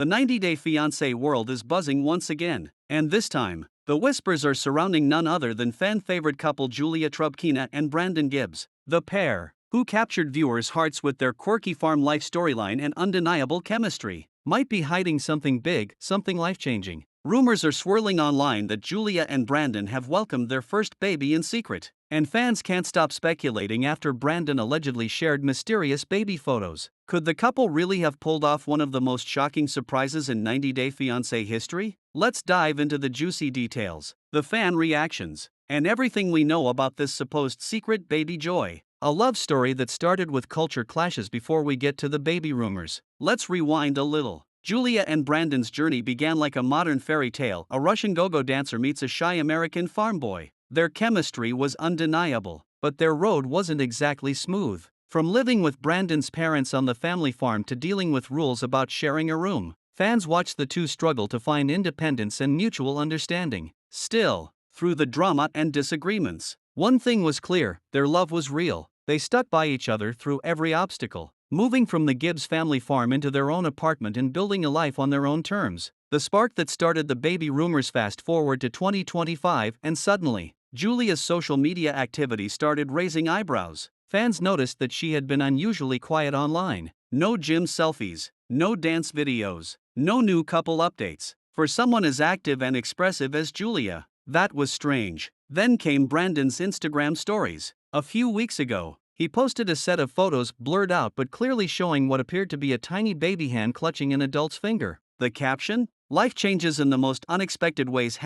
The 90-Day Fiance world is buzzing once again, and this time, the whispers are surrounding none other than fan-favorite couple Julia Trubkina and Brandon Gibbs. The pair, who captured viewers' hearts with their quirky farm life storyline and undeniable chemistry, might be hiding something big, something life-changing. Rumors are swirling online that Julia and Brandon have welcomed their first baby in secret, and fans can't stop speculating after Brandon allegedly shared mysterious baby photos. Could the couple really have pulled off one of the most shocking surprises in 90-Day Fiancé history? Let's dive into the juicy details, the fan reactions, and everything we know about this supposed secret baby joy. A love story that started with culture clashes before we get to the baby rumors. Let's rewind a little. Julia and Brandon's journey began like a modern fairy tale. A Russian go-go dancer meets a shy American farm boy. Their chemistry was undeniable, but their road wasn't exactly smooth. From living with Brandon's parents on the family farm to dealing with rules about sharing a room, fans watched the two struggle to find independence and mutual understanding. Still, through the drama and disagreements, one thing was clear: their love was real. They stuck by each other through every obstacle, moving from the Gibbs family farm into their own apartment and building a life on their own terms. The spark that started the baby rumors. Fast forward to 2025, and suddenly, Julia's social media activity started raising eyebrows. Fans noticed that she had been unusually quiet online. No gym selfies, no dance videos, no new couple updates. For someone as active and expressive as Julia, that was strange. Then came Brandon's Instagram stories. A few weeks ago, he posted a set of photos blurred out but clearly showing what appeared to be a tiny baby hand clutching an adult's finger. The caption? Life changes in the most unexpected ways.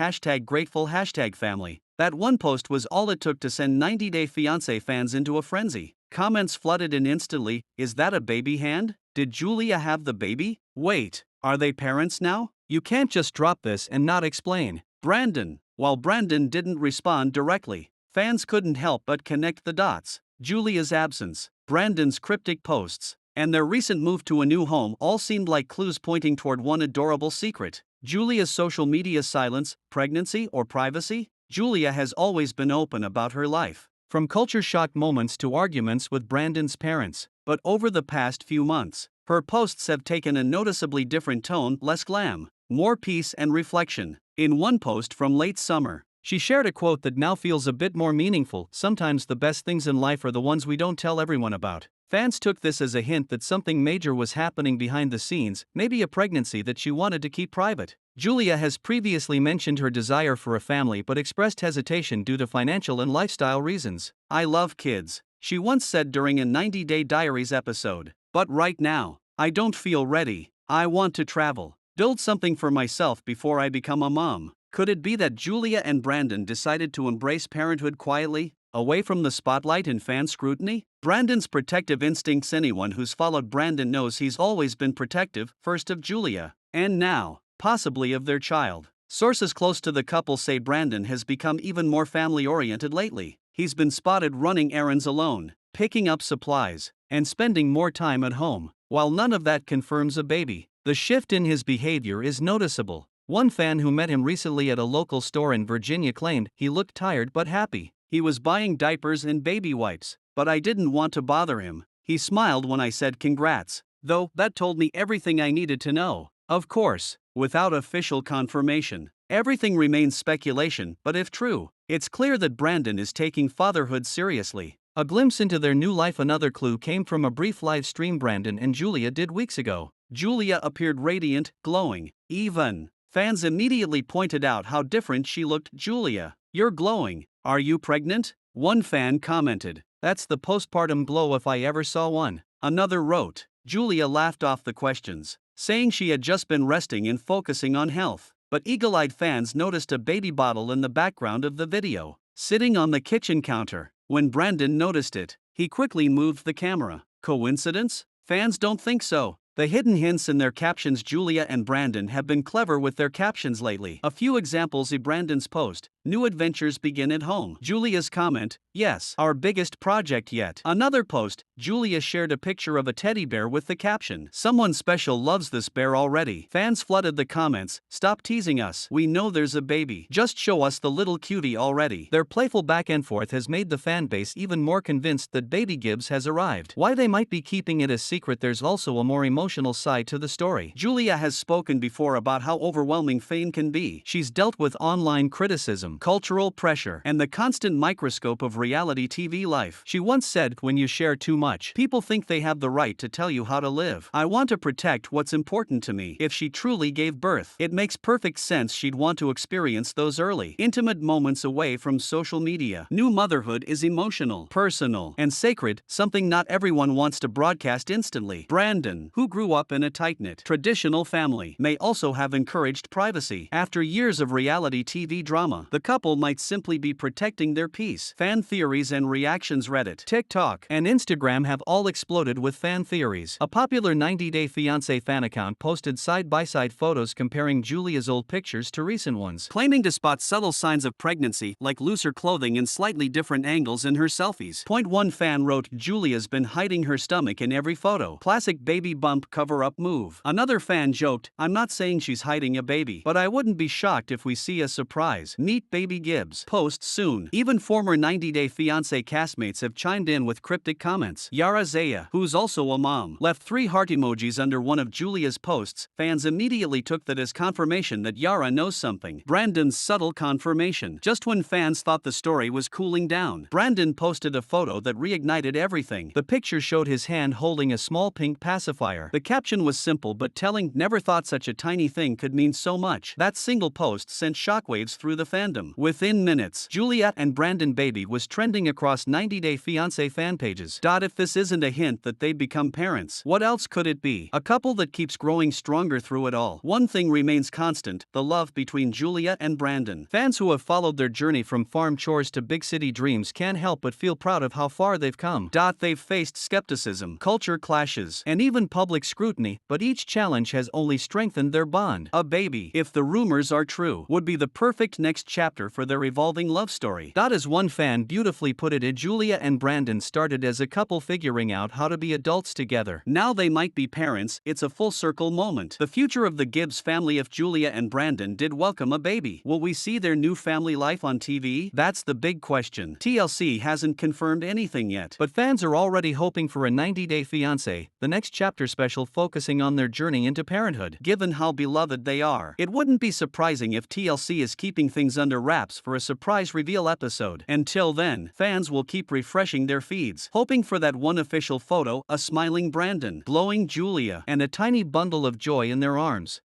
#grateful #family. That one post was all it took to send 90-Day Fiancé fans into a frenzy. Comments flooded in instantly. Is that a baby hand? Did Julia have the baby? Wait, are they parents now? You can't just drop this and not explain. Brandon. While Brandon didn't respond directly, fans couldn't help but connect the dots. Julia's absence, Brandon's cryptic posts, and their recent move to a new home all seemed like clues pointing toward one adorable secret. Julia's social media silence, pregnancy, or privacy? Julia has always been open about her life, from culture shock moments to arguments with Brandon's parents. But over the past few months, her posts have taken a noticeably different tone: less glam, more peace and reflection. In one post from late summer, she shared a quote that now feels a bit more meaningful: sometimes the best things in life are the ones we don't tell everyone about. Fans took this as a hint that something major was happening behind the scenes, maybe a pregnancy that she wanted to keep private. Julia has previously mentioned her desire for a family but expressed hesitation due to financial and lifestyle reasons. "I love kids," she once said during a 90-Day Diaries episode. "But right now, I don't feel ready. I want to travel, build something for myself before I become a mom." Could it be that Julia and Brandon decided to embrace parenthood quietly, away from the spotlight and fan scrutiny? Brandon's protective instincts. Anyone who's followed Brandon knows he's always been protective, first of Julia, and now, possibly of their child. Sources close to the couple say Brandon has become even more family-oriented lately. He's been spotted running errands alone, picking up supplies, and spending more time at home. While none of that confirms a baby, the shift in his behavior is noticeable. One fan who met him recently at a local store in Virginia claimed he looked tired but happy. "He was buying diapers and baby wipes, but I didn't want to bother him. He smiled when I said congrats, though that told me everything I needed to know." Of course, without official confirmation, everything remains speculation, but if true, it's clear that Brandon is taking fatherhood seriously. A glimpse into their new life. Another clue came from a brief live stream Brandon and Julia did weeks ago. Julia appeared radiant, glowing. Even fans immediately pointed out how different she looked. "Julia, you're glowing. Are you pregnant?" One fan commented, "That's the postpartum glow if I ever saw one." Another wrote, "Julia laughed off the questions, saying she had just been resting and focusing on health." But eagle-eyed fans noticed a baby bottle in the background of the video, sitting on the kitchen counter. When Brandon noticed it, he quickly moved the camera. Coincidence? Fans don't think so. The hidden hints in their captions. Julia and Brandon have been clever with their captions lately. A few examples: Brandon's post, new adventures begin at home. Julia's comment, yes, our biggest project yet. Another post, Julia shared a picture of a teddy bear with the caption, someone special loves this bear already. Fans flooded the comments, stop teasing us, we know there's a baby. Just show us the little cutie already. Their playful back and forth has made the fan base even more convinced that baby Gibbs has arrived. Why they might be keeping it a secret, there's also a more emotional side to the story. Julia has spoken before about how overwhelming fame can be. She's dealt with online criticism, cultural pressure, and the constant microscope of reality TV life. She once said, when you share too much, people think they have the right to tell you how to live. I want to protect what's important to me. If she truly gave birth, it makes perfect sense she'd want to experience those early, intimate moments away from social media. New motherhood is emotional, personal, and sacred, something not everyone wants to broadcast instantly. Brandon, who grew up in a tight-knit, traditional family, may also have encouraged privacy. After years of reality TV drama, the couple might simply be protecting their peace. Fan theories and reactions. Reddit, TikTok, and Instagram have all exploded with fan theories. A popular 90-Day Fiance fan account posted side-by-side photos comparing Julia's old pictures to recent ones, claiming to spot subtle signs of pregnancy, like looser clothing and slightly different angles in her selfies. One fan wrote, Julia's been hiding her stomach in every photo. Classic baby bump cover-up move. Another fan joked, I'm not saying she's hiding a baby, but I wouldn't be shocked if we see a surprise. Meet baby Gibbs. Post soon. Even former 90-Day Fiance castmates have chimed in with cryptic comments. Yara Zaya, who's also a mom, left 3 heart emojis under one of Julia's posts. Fans immediately took that as confirmation that Yara knows something. Brandon's subtle confirmation. Just when fans thought the story was cooling down, Brandon posted a photo that reignited everything. The picture showed his hand holding a small pink pacifier. The caption was simple but telling, never thought such a tiny thing could mean so much. That single post sent shockwaves through the fandom. Within minutes, Julia and Brandon baby was trending across 90-Day Fiance fan pages. If this isn't a hint that they'd become parents, what else could it be? A couple that keeps growing stronger through it all. One thing remains constant, the love between Julia and Brandon. Fans who have followed their journey from farm chores to big city dreams can't help but feel proud of how far they've come. They've faced skepticism, culture clashes, and even public scrutiny, but each challenge has only strengthened their bond. A baby, if the rumors are true, would be the perfect next chapter for their evolving love story. As one fan beautifully put it, Julia and Brandon started as a couple figuring out how to be adults together. Now they might be parents, it's a full circle moment. The future of the Gibbs family. If Julia and Brandon did welcome a baby, will we see their new family life on TV? That's the big question. TLC hasn't confirmed anything yet, but fans are already hoping for a 90-Day Fiance, the next chapter special focusing on their journey into parenthood. Given how beloved they are, it wouldn't be surprising if TLC is keeping things under wraps for a surprise reveal episode. Until then, fans will keep refreshing their feeds, hoping for that one official photo, a smiling Brandon, glowing Julia, and a tiny bundle of joy in their arms.